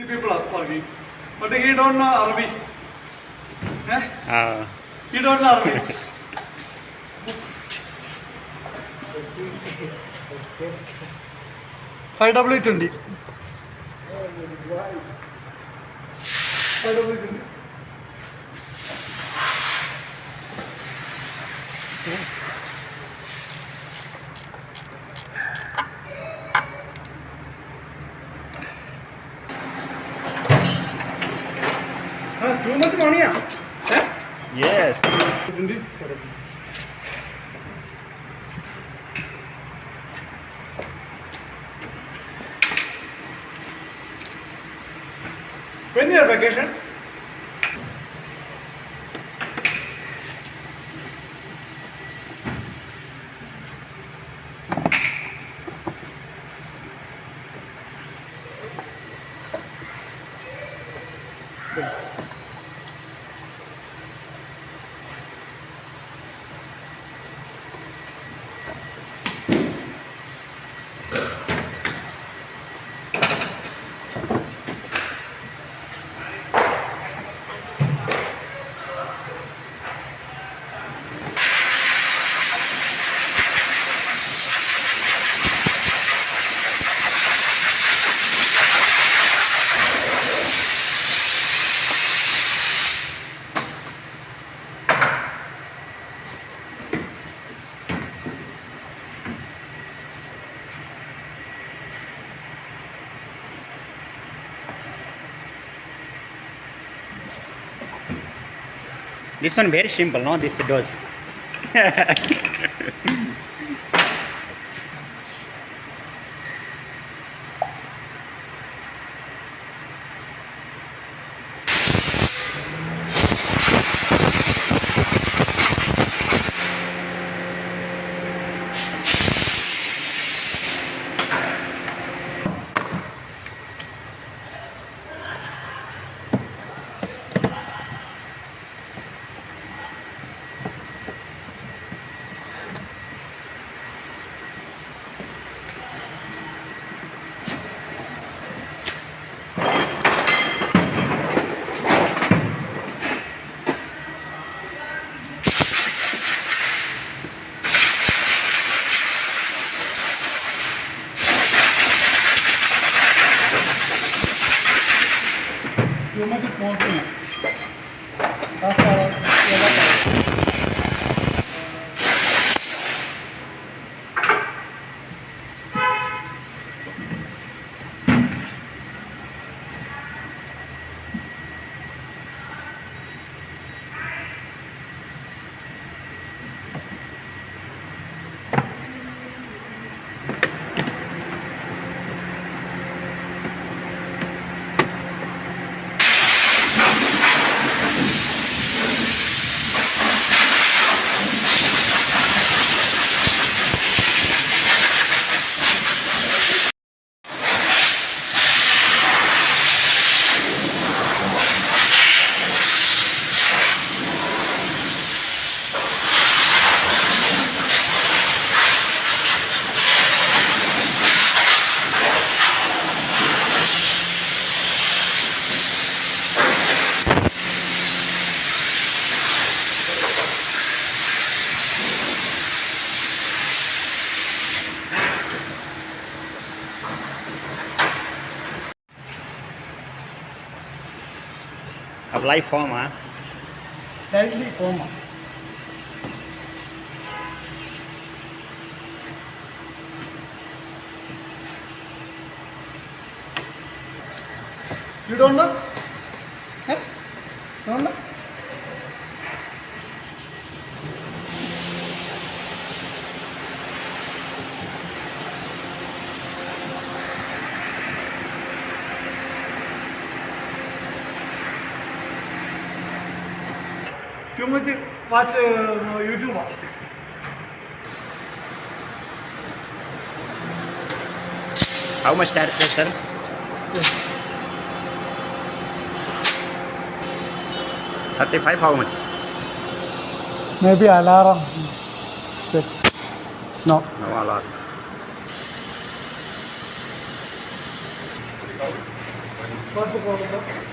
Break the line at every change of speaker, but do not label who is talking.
people are working. But he don't know Arabic. He don't know Arabic. 5W20. 5W20. Too much money,
Yes.
When your vacation?
This one very simple, no? This does.
Too much is more to you. That's all.
Apply foam, huh?
Slightly foam. You don't know? Don't know? Too much watch YouTube.
How much tire pressure?
Yes.
35, how much?
Maybe alarm. Check. No.
No alarm.
What to call it?